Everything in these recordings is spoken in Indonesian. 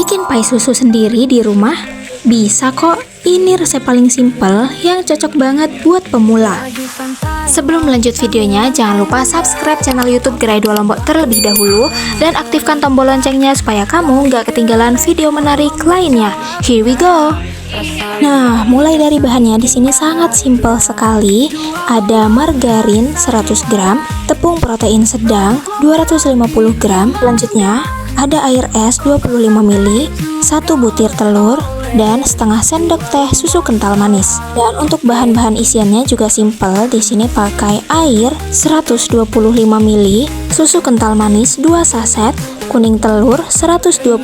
Bikin pie susu sendiri di rumah? Bisa kok, ini resep paling simpel yang cocok banget buat pemula. Sebelum lanjut videonya, jangan lupa subscribe channel YouTube Gerai Dua Lombok terlebih dahulu dan aktifkan tombol loncengnya supaya kamu nggak ketinggalan video menarik lainnya. Here we go! Nah, mulai dari bahannya di sini sangat simpel sekali. Ada margarin 100 gram, tepung protein sedang 250 gram. Selanjutnya, ada air es 25 ml, 1 butir telur, dan setengah sendok teh susu kental manis. Dan untuk bahan-bahan isiannya juga simpel. Di sini pakai air 125 ml, susu kental manis 2 saset, kuning telur 125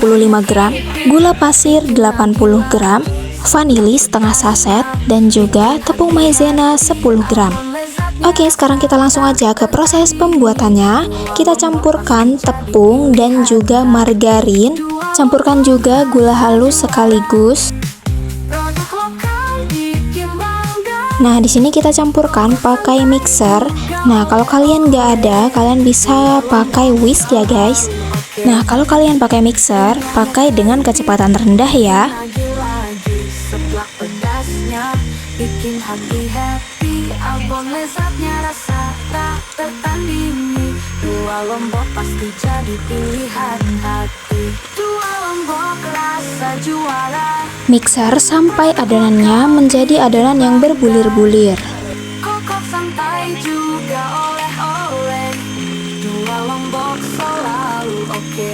gram, gula pasir 80 gram, vanili setengah saset, dan juga tepung maizena 10 gram. Oke, sekarang kita langsung aja ke proses pembuatannya. Kita campurkan tepung dan juga margarin. Campurkan juga gula halus sekaligus. Nah, di sini kita campurkan pakai mixer. Nah, kalau kalian nggak ada, kalian bisa pakai whisk ya guys. Nah, kalau kalian pakai mixer, pakai dengan kecepatan rendah ya. Bikin hati happy, abon lezatnya rasa tak tertandingi. Dua Lombok pasti jadi pilihan hati. Dua Lombok rasa juara. Mixer sampai adonannya menjadi adonan yang berbulir-bulir. Kokok santai juga oleh-oleh. Dua Lombok selalu oke.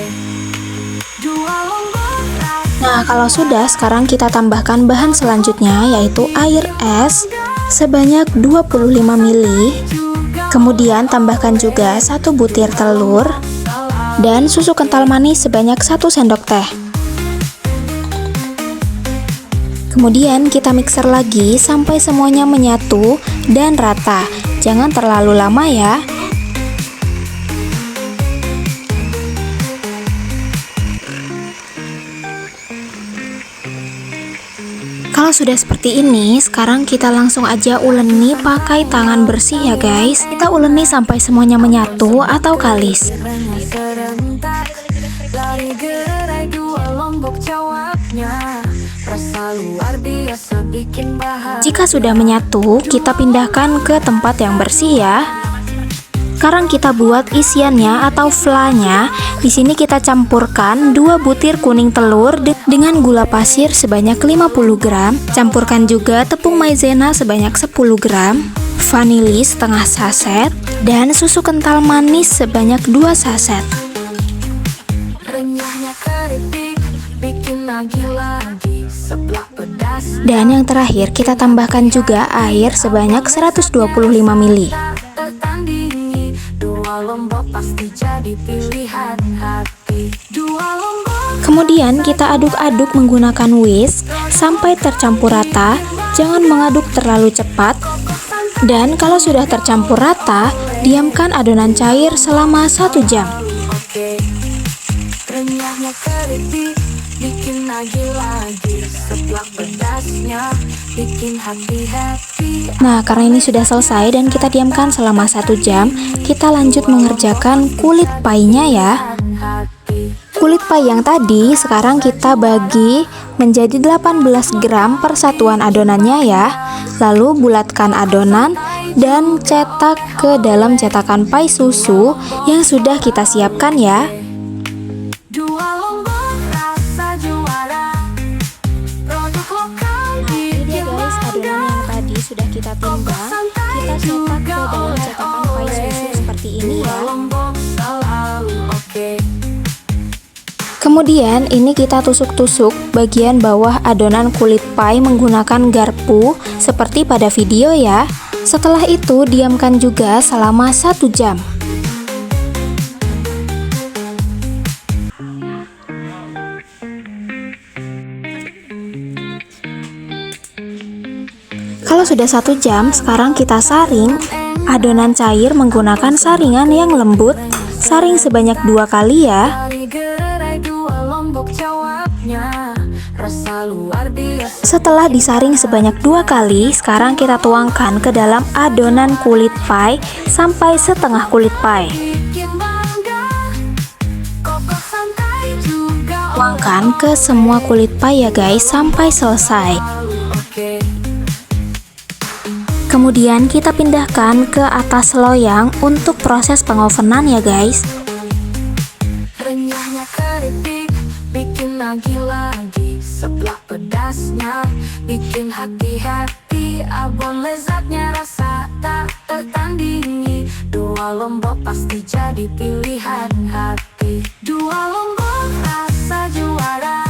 Dua Lombok. Nah, kalau sudah, sekarang kita tambahkan bahan selanjutnya, yaitu air es sebanyak 25 ml. Kemudian tambahkan juga 1 butir telur dan susu kental manis sebanyak 1 sendok teh. Kemudian kita mixer lagi sampai semuanya menyatu dan rata. Jangan terlalu lama ya. Kalau sudah seperti ini, sekarang kita langsung aja uleni pakai tangan bersih ya guys. Kita uleni sampai semuanya menyatu atau kalis. Jika sudah menyatu, kita pindahkan ke tempat yang bersih ya. Sekarang kita buat isiannya atau flanya. Di sini kita campurkan 2 butir kuning telur dengan gula pasir sebanyak 50 gram. Campurkan juga tepung maizena sebanyak 10 gram, vanili setengah saset, dan susu kental manis sebanyak 2 saset. Dan yang terakhir kita tambahkan juga air sebanyak 125 ml. Kemudian kita aduk-aduk menggunakan whisk sampai tercampur rata. Jangan mengaduk terlalu cepat. Dan kalau sudah tercampur rata, diamkan adonan cair selama 1 jam. Nah, karena ini sudah selesai dan kita diamkan selama 1 jam, kita lanjut mengerjakan kulit pie-nya ya. Kulit pie yang tadi sekarang kita bagi menjadi 18 gram per satuan adonannya ya. Lalu bulatkan adonan dan cetak ke dalam cetakan pie susu yang sudah kita siapkan ya. Sudah kita timbang, kita cetak ke dalam cetakan pie susu seperti ini ya. Kemudian ini kita tusuk-tusuk bagian bawah adonan kulit pie menggunakan garpu seperti pada video ya. Setelah itu diamkan juga selama 1 jam. Kalau sudah 1 jam, sekarang kita saring adonan cair menggunakan saringan yang lembut. Saring sebanyak 2 kali ya. Setelah disaring sebanyak 2 kali, sekarang kita tuangkan ke dalam adonan kulit pie sampai setengah kulit pie. tuangkan ke semua kulit pie ya guys sampai selesai. Oke. Kemudian kita pindahkan ke atas loyang untuk proses pengovenan ya guys. Renyahnya keripik bikin lagi-lagi, seblak pedasnya bikin hati happy, abon lezatnya rasa tak tertandingi. Dua Lombok pasti jadi pilihan hati. Dua Lombok rasa juara,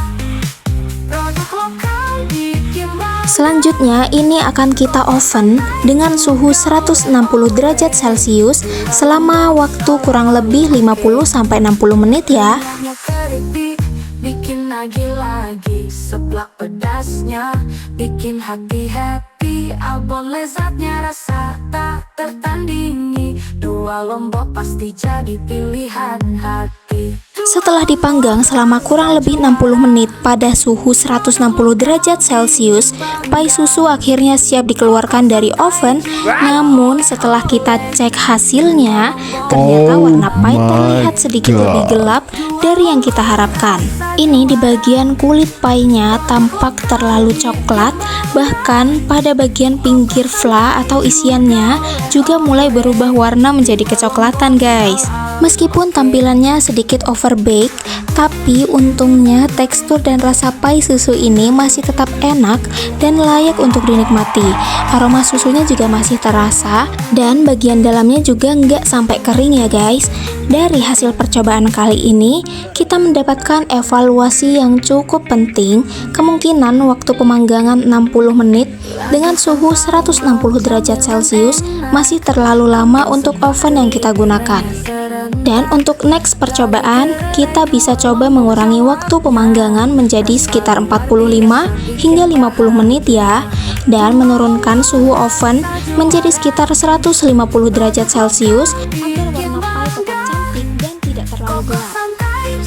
produk lokal bikin bangga. Selanjutnya ini akan kita oven dengan suhu 160 derajat Celcius selama waktu kurang lebih 50-60 menit ya. Renyahnya keripik bikin lagi-lagi, seblak pedasnya bikin hati happy, abon lezatnya rasa tak tertandingi. Dua Lombok pasti jadi pilihan hati. Setelah dipanggang selama kurang lebih 60 menit pada suhu 160 derajat Celcius, pie susu akhirnya siap dikeluarkan dari oven. Namun setelah kita cek hasilnya, ternyata warna pie terlihat sedikit lebih gelap dari yang kita harapkan. Ini di bagian kulit pie-nya tampak terlalu coklat, bahkan pada bagian pinggir fla atau isiannya juga mulai berubah warna menjadi kecoklatan guys. Meskipun tampilannya sedikit overbake, tapi untungnya tekstur dan rasa pie susu ini masih tetap enak dan layak untuk dinikmati. Aroma susunya juga masih terasa dan bagian dalamnya juga nggak sampai kering ya guys. Dari hasil percobaan kali ini, kita mendapatkan evaluasi yang cukup penting. Kemungkinan waktu pemanggangan 60 menit dengan suhu 160 derajat Celcius masih terlalu lama untuk oven yang kita gunakan. Dan untuk next percobaan, kita bisa coba mengurangi waktu pemanggangan menjadi sekitar 45 hingga 50 menit ya, dan menurunkan suhu oven menjadi sekitar 150 derajat Celcius agar warna pie tetap cantik dan tidak terlalu gelap.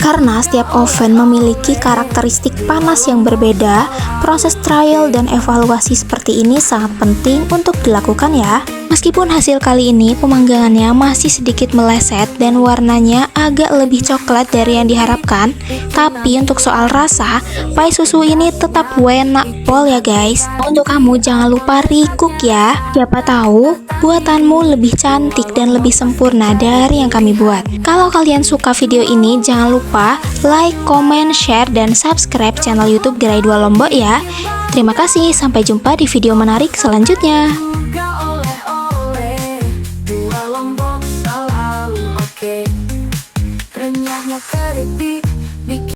Karena setiap oven memiliki karakteristik panas yang berbeda, proses trial dan evaluasi seperti ini sangat penting untuk dilakukan ya. Meskipun hasil kali ini pemanggangannya masih sedikit meleset dan warnanya agak lebih coklat dari yang diharapkan, tapi untuk soal rasa, pie susu ini tetap enak pol ya guys. Untuk kamu jangan lupa recook ya. Siapa tahu buatanmu lebih cantik dan lebih sempurna dari yang kami buat. Kalau kalian suka video ini, jangan lupa like, comment, share, dan subscribe channel YouTube Gerai 2 Lombok ya. Terima kasih, sampai jumpa di video menarik selanjutnya.